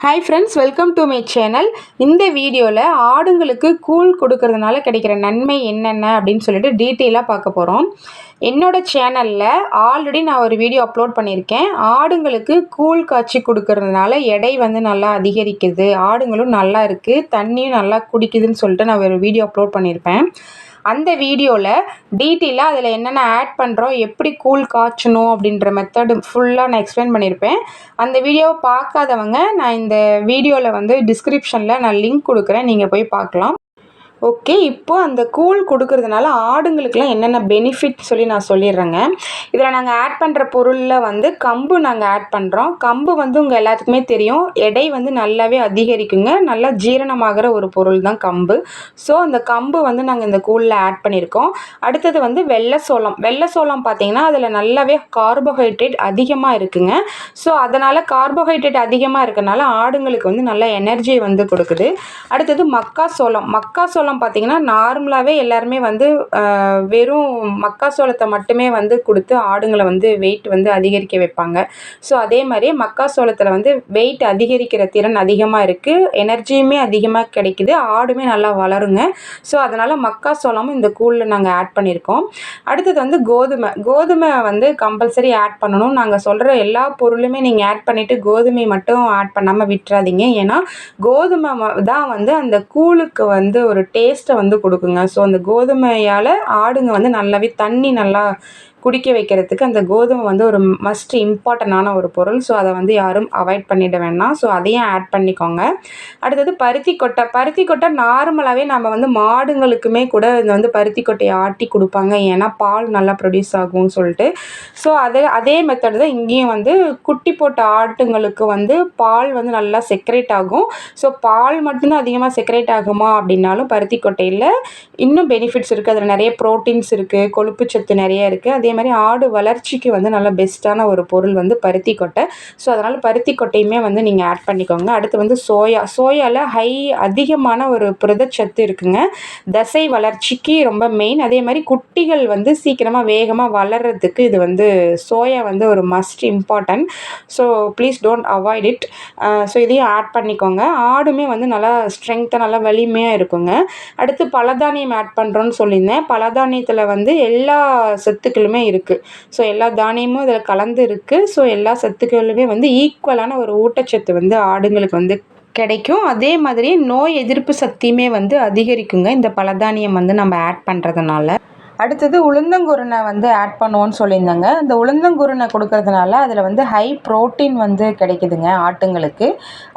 Hi friends, welcome to my channel. இந்த வீடியோவில் ஆடுங்களுக்கு கூழ் கொடுக்கறதுனால கிடைக்கிற நன்மை என்னென்ன அப்படின்னு சொல்லிட்டு டீட்டெயிலாக பார்க்க போகிறோம். என்னோடய சேனலில் ஆல்ரெடி நான் ஒரு வீடியோ அப்லோட் பண்ணியிருக்கேன். ஆடுங்களுக்கு கூழ் காய்ச்சி கொடுக்கறதுனால எடை வந்து நல்லா அதிகரிக்குது, ஆடுங்களும் நல்லா இருக்குது, தண்ணியும் நல்லா குடிக்குதுன்னு சொல்லிட்டு நான் ஒரு வீடியோ அப்லோட் பண்ணியிருப்பேன். அந்த வீடியோவில் டீட்டெயிலாக அதில் என்னென்ன ஆட் பண்ணுறோம், எப்படி கூழ் காய்ச்சணும் அப்படின்ற மெத்தடு ஃபுல்லாக நான் எக்ஸ்பிளைன் பண்ணியிருப்பேன். அந்த வீடியோவை பார்க்காதவங்க நான் இந்த வீடியோவில் வந்து டிஸ்கிரிப்ஷனில் நான் லிங்க் கொடுக்குறேன், நீங்கள் போய் பார்க்கலாம். ஓகே, இப்போது அந்த கூழ் கொடுக்கறதுனால ஆடுங்களுக்கெலாம் என்னென்ன பெனிஃபிட் சொல்லி நான் சொல்லிடுறேங்க. இதில் நாங்கள் ஆட் பண்ணுற பொருளில் வந்து கம்பு நாங்கள் ஆட் பண்ணுறோம். கம்பு வந்து உங்கள் எல்லாத்துக்குமே தெரியும், எடை வந்து நல்லாவே அதிகரிக்குங்க, நல்லா ஜீரணமாகிற ஒரு பொருள் தான் கம்பு. ஸோ அந்த கம்பு வந்து நாங்கள் இந்த கூழில் ஆட் பண்ணியிருக்கோம். அடுத்தது வந்து வெள்ளை சோளம் பார்த்திங்கன்னா அதில் நல்லாவே கார்போஹைட்ரேட் அதிகமாக இருக்குங்க. ஸோ அதனால் கார்போஹைட்ரேட் அதிகமாக இருக்கனால ஆடுங்களுக்கு வந்து நல்ல எனர்ஜியை வந்து கொடுக்குது. அடுத்தது மக்காசோளம் பார்த்திங்கன்னா நார்மலாகவே எல்லாருமே வந்து வெறும் மக்காசோளத்தை மட்டுமே வந்து கொடுத்து ஆடுங்களை வந்து வெயிட் வந்து அதிகரிக்க வைப்பாங்க. ஸோ அதே மாதிரி மக்காசோளத்தில் வந்து வெயிட் அதிகரிக்கிற திறன் அதிகமாக இருக்குது, எனர்ஜியுமே அதிகமாக கிடைக்குது, ஆடுமே நல்லா வளருங்க. ஸோ அதனால் மக்காசோளமும் இந்த கூழில் நாங்கள் ஆட் பண்ணியிருக்கோம். அடுத்தது வந்து கோதுமை வந்து கம்பல்சரி ஆட் பண்ணணும். நாங்கள் சொல்கிற எல்லா பொருளுமே நீங்கள் ஆட் பண்ணிவிட்டு கோதுமை மட்டும் ஆட் பண்ணாமல் விட்டுறாதீங்க. ஏன்னா கோதுமை தான் வந்து அந்த கூழுக்கு வந்து ஒரு டேஸ்ட்டை வந்து கொடுக்குங்க. ஸோ அந்த கோதுமையால் ஆடுங்க வந்து நல்லாவே தண்ணி நல்லா குடிக்க வைக்கிறதுக்கு அந்த கோதுமை வந்து ஒரு மஸ்ட் இம்பார்ட்டண்டான ஒரு பொருள். ஸோ அதை வந்து யாரும் அவாய்ட் பண்ணிட வேண்டாம். ஸோ அதையும் ஆட் பண்ணிக்கோங்க. அடுத்தது பருத்தி கொட்டை நார்மலாகவே நம்ம வந்து மாடுங்களுக்குமே கூட இந்த வந்து பருத்தி கொட்டையை ஆட்டி கொடுப்பாங்க, ஏன்னா பால் நல்லா ப்ரொடியூஸ் ஆகும்னு சொல்லிட்டு. ஸோ அதே மெத்தட் தான் இங்கேயும் வந்து குட்டி போட்ட ஆட்டுங்களுக்கு வந்து பால் வந்து நல்லா செக்ரேட் ஆகும். ஸோ பால் மட்டும்தான் அதிகமாக செக்ரேட் ஆகுமா அப்படின்னாலும் பருத்தி கொட்டையில் இன்னும் பெனிஃபிட்ஸ் இருக்குது. அதில் நிறைய ப்ரோட்டீன்ஸ் இருக்குது, கொழுப்பு சத்து நிறைய இருக்குது. அதே மாதிரி ஆடு வளர்ச்சிக்கு வந்து நல்ல பெஸ்ட்டான ஒரு பொருள் வந்து பருத்தி கொட்டை. ஸோ அதனால் பருத்தி கொட்டையுமே வந்து நீங்கள் ஆட் பண்ணிக்கோங்க. அடுத்து வந்து சோயாவில் அதிகமான ஒரு புரதச்சத்து இருக்குங்க, தசை வளர்ச்சிக்கு ரொம்ப மெயின். அதே மாதிரி குட்டிகள் வந்து சீக்கிரமாக வேகமாக வளர்கிறதுக்கு இது வந்து சோயா வந்து ஒரு must important. So please don't avoid it. So இதையும் ஆட் பண்ணிக்கோங்க. ஆடுமே வந்து நல்லா ஸ்ட்ரென்த்தாக நல்லா வலிமையாக இருக்குங்க. அடுத்து பலதானியம் ஆட் பண்ணுறோன்னு சொல்லியிருந்தேன். பலதானியத்தில் வந்து எல்லா சத்துக்களுமே இருக்குது. ஸோ எல்லா தானியமும் இதில் கலந்து இருக்குது. ஸோ எல்லா சத்துக்களுமே வந்து ஈக்குவலான ஒரு ஊட்டச்சத்து வந்து ஆடுங்களுக்கு வந்து கிடைக்கும். அதே மாதிரி நோய் எதிர்ப்பு சக்தியுமே வந்து அதிகரிக்குங்க இந்த பலதானியம் வந்து நம்ம ஆட் பண்ணுறதுனால. அடுத்தது உளுந்தங்குருணை வந்து ஆட் பண்ணுவோன்னு சொல்லியிருந்தாங்க. இந்த உளுந்தங்குருணை கொடுக்கறதுனால அதில் வந்து ஹை ப்ரோட்டீன் வந்து கிடைக்குதுங்க ஆட்டுங்களுக்கு.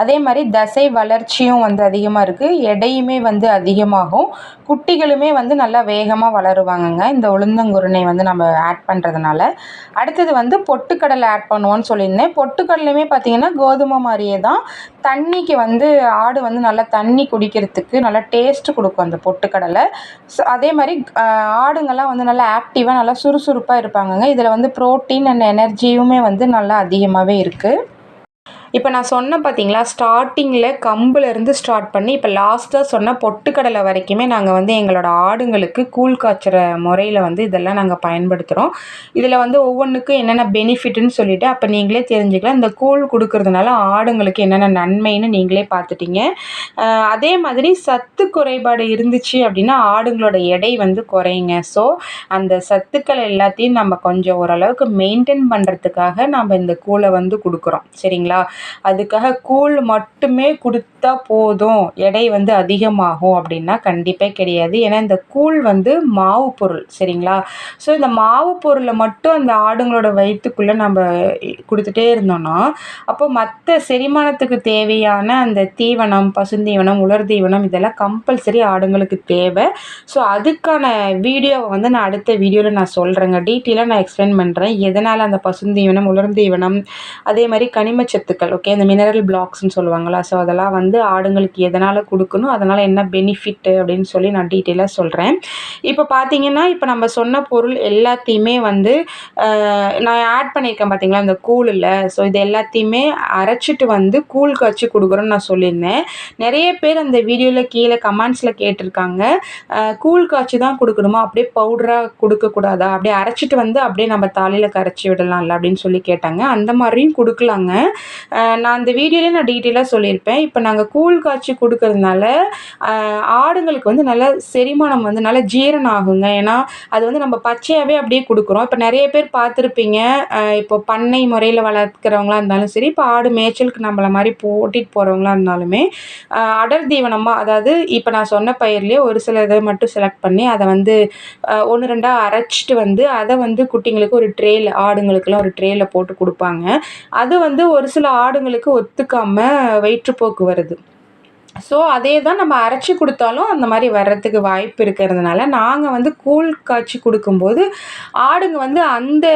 அதே மாதிரி தசை வளர்ச்சியும் வந்து அதிகமாக இருக்குது, எடையுமே வந்து அதிகமாகும், குட்டிகளுமே வந்து நல்லா வேகமாக வளருவாங்கங்க இந்த உளுந்தங்குருணை வந்து நம்ம ஆட் பண்ணுறதுனால. அடுத்தது வந்து பொட்டுக்கடலை ஆட் பண்ணுவோன்னு சொல்லியிருந்தேன். பொட்டுக்கடலையுமே பார்த்திங்கன்னா கோதுமை மாதிரியே தான், தண்ணிக்கு வந்து ஆடு வந்து நல்லா தண்ணி குடிக்கிறதுக்கு நல்லா டேஸ்ட்டு கொடுக்கும் அந்த பொட்டுக்கடலை. ஸோ அதே மாதிரி ஆடுங்கள்லாம் வந்து நல்லா ஆக்டிவாக நல்லா சுறுசுறுப்பாக இருப்பாங்கங்க. இதில் வந்து ப்ரோட்டீன் அண்ட் எனர்ஜியுமே வந்து நல்லா அதிகமாகவே இருக்குது. இப்போ நான் சொன்னேன் பார்த்தீங்களா, ஸ்டார்டிங்கில் கம்புலேருந்து ஸ்டார்ட் பண்ணி இப்போ லாஸ்ட்டாக சொன்ன பொட்டுக்கடலை வரைக்குமே நாங்கள் வந்து எங்களோட ஆடுங்களுக்கு கூழ் காய்ச்சுற முறையில் வந்து இதெல்லாம் நாங்கள் பயன்படுத்துகிறோம். இதில் வந்து ஒவ்வொன்றுக்கும் என்னென்ன பெனிஃபிட்னு சொல்லிவிட்டு அப்போ நீங்களே தெரிஞ்சுக்கலாம். இந்த கூழ் கொடுக்கறதுனால ஆடுங்களுக்கு என்னென்ன நன்மைன்னு நீங்களே பார்த்துட்டீங்க. அதே மாதிரி சத்து குறைபாடு இருந்துச்சு அப்படின்னா ஆடுங்களோட எடை வந்து குறையுங்க. ஸோ அந்த சத்துக்கள் எல்லாத்தையும் நம்ம கொஞ்சம் ஓரளவுக்கு மெயின்டைன் பண்ணுறதுக்காக நம்ம இந்த கூழை வந்து கொடுக்குறோம், சரிங்களா? அதுக்காக கூழ் மட்டுமே கொடுத்தா போதும் எடை வந்து அதிகமாகும் அப்படின்னா கண்டிப்பாக கிடையாது. ஏன்னா இந்த கூழ் வந்து மாவு பொருள், சரிங்களா? ஸோ இந்த மாவு பொருளை மட்டும் அந்த ஆடுங்களோட வயிற்றுக்குள்ளே நம்ம கொடுத்துட்டே இருந்தோம்னா அப்போ மற்ற செரிமானத்துக்கு தேவையான அந்த தீவனம், பசுந்தீவனம், உலர் தீவனம் இதெல்லாம் கம்பல்சரி ஆடுங்களுக்கு தேவை. ஸோ அதுக்கான வீடியோவை வந்து நான் அடுத்த வீடியோவில் நான் சொல்கிறேங்க, டீட்டெயிலாக நான் எக்ஸ்பிளைன் பண்ணுறேன் எதனால் அந்த பசுந்தீவனம், உலர் தீவனம், அதே மாதிரி கனிமச்சத்துக்கள், ஓகே, இந்த மினரல் பிளாக்ஸ்ன்னு சொல்லுவாங்களா, ஸோ அதெல்லாம் வந்து வந்து ஆடுங்களுக்கு எதனால் கொடுக்கணும், அதனால் என்ன பெனிஃபிட்டு அப்படின்னு சொல்லி நான் டீட்டெயிலாக சொல்கிறேன். இப்போ பார்த்தீங்கன்னா, இப்போ நம்ம சொன்ன பொருள் எல்லாத்தையுமே வந்து நான் ஆட் பண்ணியிருக்கேன் பார்த்தீங்களா இந்த கூழில். ஸோ இது எல்லாத்தையுமே அரைச்சிட்டு வந்து கூழ் காய்ச்சி கொடுக்குறோன்னு நான் சொல்லியிருந்தேன். நிறைய பேர் அந்த வீடியோவில் கீழே கமெண்ட்ஸில் கேட்டிருக்காங்க, கூழ் காய்ச்சி தான் கொடுக்கணுமா, அப்படியே பவுடராக கொடுக்கக்கூடாதா, அப்படியே அரைச்சிட்டு வந்து அப்படியே நம்ம தாலியில் கரைச்சி விடலாம்ல அப்படின்னு சொல்லி கேட்டாங்க. அந்த மாதிரியும் கொடுக்கலாங்க. நான் அந்த வீடியோலேயே நான் டீட்டெயிலாக சொல்லியிருப்பேன். இப்போ நாங்கள் கூழ் காய்ச்சி கொடுக்கறதுனால ஆடுங்களுக்கு வந்து நல்லா செரிமானம் வந்து நல்லா ஜீரணம் ஆகுங்க. ஏன்னா அது வந்து நம்ம பச்சையாகவே அப்படியே கொடுக்குறோம். இப்போ நிறைய பேர் பார்த்துருப்பீங்க, இப்போ பண்ணை முறையில் வளர்க்குறவங்களா இருந்தாலும் சரி, இப்போ ஆடு மேய்ச்சலுக்கு நம்மள மாதிரி ஓட்டிகிட்டு போகிறவங்களா இருந்தாலுமே அடர் தீவனமாக, அதாவது இப்போ நான் சொன்ன பயிர்லேயே ஒரு சில இதை மட்டும் செலக்ட் பண்ணி அதை வந்து 1, 2 அரைச்சிட்டு வந்து அதை வந்து குட்டிங்களுக்கு ஒரு ட்ரேயில், ஆடுங்களுக்கெல்லாம் ஒரு ட்ரேயில் போட்டு கொடுப்பாங்க. அது வந்து ஒரு சில ஆடுங்களுக்கு ஒத்துக்காமல் வயிற்றுப்போக்கு வருது. ஸோ அதே தான் நம்ம அரைச்சி கொடுத்தாலும் அந்த மாதிரி வர்றதுக்கு வாய்ப்பு இருக்கிறதுனால, நாங்கள் வந்து கூழ் காய்ச்சி கொடுக்கும்போது ஆடுங்க வந்து அந்த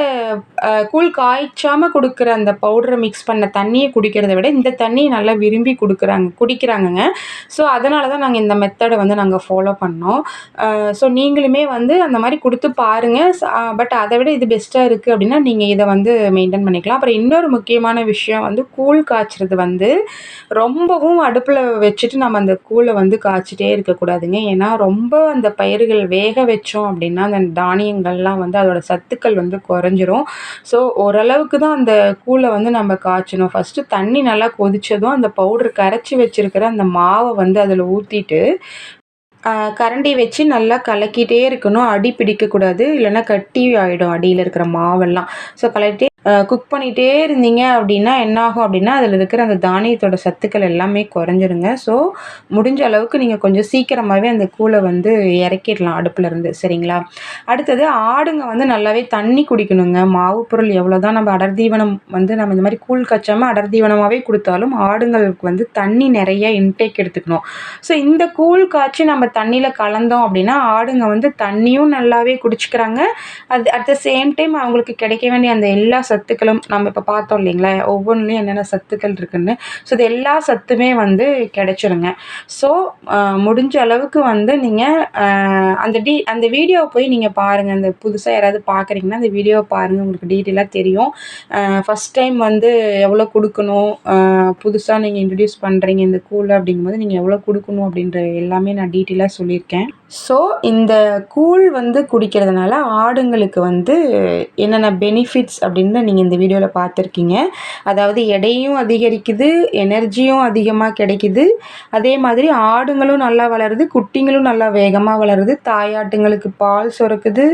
கூழ் காய்ச்சாமல் கொடுக்குற அந்த பவுடரை மிக்ஸ் பண்ண தண்ணியை குடிக்கிறத விட இந்த தண்ணியை நல்லா விரும்பி குடிக்கிறாங்கங்க. ஸோ அதனால தான் நாங்கள் இந்த மெத்தடை வந்து நாங்கள் ஃபாலோ பண்ணோம். ஸோ நீங்களுமே வந்து அந்த மாதிரி கொடுத்து பாருங்கள். பட் அதை விட இது பெஸ்ட்டாக இருக்குது அப்படின்னா நீங்கள் இதை வந்து மெயின்டைன் பண்ணிக்கலாம். அப்புறம் இன்னொரு முக்கியமான விஷயம் வந்து கூழ் காய்ச்சறது வந்து ரொம்பவும் அடுப்பில் வச்சுட்டு நம்ம அந்த கூழை வந்து காய்ச்சிட்டே இருக்கக்கூடாதுங்க. ஏன்னா ரொம்ப அந்த பயிர்கள் வேக வச்சோம் அப்படின்னா அந்த தானியங்கள்லாம் வந்து அதோட சத்துக்கள் வந்து குறைஞ்சிரும். ஸோ ஓரளவுக்கு தான் அந்த கூழை வந்து நம்ம காய்ச்சணும். ஃபஸ்ட்டு தண்ணி நல்லா கொதித்ததும் அந்த பவுடர் கரைச்சி வச்சுருக்கிற அந்த மாவை வந்து அதில் ஊற்றிட்டு கரண்டி வச்சு நல்லா கலக்கிட்டே இருக்கணும். அடி பிடிக்கக்கூடாது, இல்லைன்னா கட்டி ஆகிடும் அடியில் இருக்கிற மாவெல்லாம். ஸோ கலக்கிட்டே குக் பண்ணிகிட்டே இருந்தீங்க அப்படின்னா என்னாகும் அப்படின்னா அதில் இருக்கிற அந்த தானியத்தோட சத்துக்கள் எல்லாமே குறைஞ்சிருங்க. ஸோ முடிஞ்ச அளவுக்கு நீங்கள் கொஞ்சம் சீக்கிரமாகவே அந்த கூழை வந்து இறக்கிடலாம் அடுப்புலேருந்து, சரிங்களா? அடுத்தது ஆடுங்க வந்து நல்லாவே தண்ணி குடிக்கணுங்க. மாவு பொருள் எவ்வளோ தான் நம்ம அடர் தீவனம் வந்து நம்ம இந்த மாதிரி கூழ் காய்ச்சாமல் அடர் தீவனமாகவே கொடுத்தாலும் ஆடுங்களுக்கு வந்து தண்ணி நிறைய இன்டேக் எடுத்துக்கணும். ஸோ இந்த கூழ் காய்ச்சி நம்ம தண்ணியில் கலந்தோம் அப்படின்னா ஆடுங்க வந்து தண்ணியும் நல்லாவே குடிச்சிக்கிறாங்க. அது அட் த சேம் டைம் அவங்களுக்கு கிடைக்க வேண்டிய அந்த எல்லா சத்துக்களும் நம்ம இப்போ பார்த்தோம் இல்லைங்களா, ஒவ்வொன்றுலையும் என்னென்ன சத்துக்கள் இருக்குன்னு. ஸோ இது எல்லா சத்துமே வந்து கிடைச்சிருங்க. ஸோ முடிஞ்ச அளவுக்கு வந்து நீங்கள் அந்த வீடியோவை போய் நீங்கள் பாருங்கள். அந்த புதுசாக யாராவது பார்க்குறீங்கன்னா அந்த வீடியோவை பாருங்கள், உங்களுக்கு டீட்டெயிலாக தெரியும். ஃபஸ்ட் டைம் வந்து எவ்வளோ கொடுக்கணும், புதுசாக நீங்கள் இன்ட்ரடியூஸ் பண்ணுறீங்க இந்த கூழ் அப்படிங்கும்போது நீங்கள் எவ்வளோ கொடுக்கணும் அப்படின்ற எல்லாமே நான் டீட்டெயிலாக சொல்லியிருக்கேன். ஸோ இந்த கூழ் வந்து குடிக்கிறதுனால ஆடுங்களுக்கு வந்து என்னென்ன பெனிஃபிட்ஸ் அப்படின்னு நீங்கள் இந்த வீடியோவில் பார்த்துருக்கீங்க. அதாவது எடையும் அதிகரிக்குது, எனர்ஜியும் அதிகமாக கிடைக்குது, அதே மாதிரி ஆடுங்களும் நல்லா வளருது, குட்டிங்களும் நல்லா வேகமாக வளருது, தாயாட்டுங்களுக்கு பால் சுரக்குது,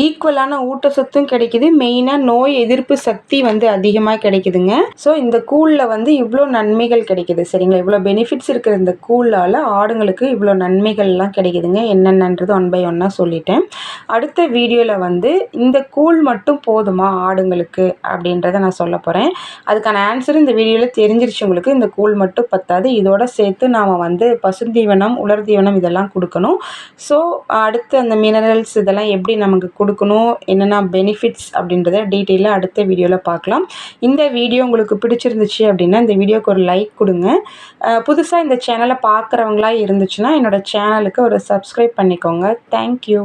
ஈக்குவலான ஊட்டச்சத்தும் கிடைக்குது, மெயினாக நோய் எதிர்ப்பு சக்தி வந்து அதிகமாக கிடைக்குதுங்க. ஸோ இந்த கூழில் வந்து இவ்வளோ நன்மைகள் கிடைக்குது, சரிங்களா? இவ்வளோ பெனிஃபிட்ஸ் இருக்கிற இந்த கூழால் ஆடுங்களுக்கு இவ்வளோ நன்மைகள்லாம் கிடைக்குதுங்க. என்னென்னன்றது 1 by 1 சொல்லிட்டேன். அடுத்த வீடியோவில் வந்து இந்த கூழ் மட்டும் போதுமா ஆடுங்களுக்கு அப்படின்றத நான் சொல்ல போகிறேன். அதுக்கான ஆன்சர் இந்த வீடியோவில் தெரிஞ்சிருச்சு உங்களுக்கு. இந்த கூழ் மட்டும் பத்தாது, இதோட சேர்த்து நாம் வந்து பசுந்தீவனம், உலர் தீவனம் இதெல்லாம் கொடுக்கணும். ஸோ அடுத்து அந்த மினரல்ஸ் இதெல்லாம் எப்படி நமக்கு கொடுக்கணும், என்னென்ன பெனிஃபிட்ஸ் அப்படின்றத டீட்டெயிலாக அடுத்த வீடியோவில் பார்க்கலாம். இந்த வீடியோ உங்களுக்கு பிடிச்சிருந்துச்சு அப்படின்னா இந்த வீடியோக்கு ஒரு லைக் கொடுங்க. புதுசாக இந்த சேனலை பார்க்குறவங்களா இருந்துச்சுன்னா என்னோடய சேனலுக்கு ஒரு சப்ஸ்கிரைப் பண்ணிக்கோங்க. தேங்க்யூ.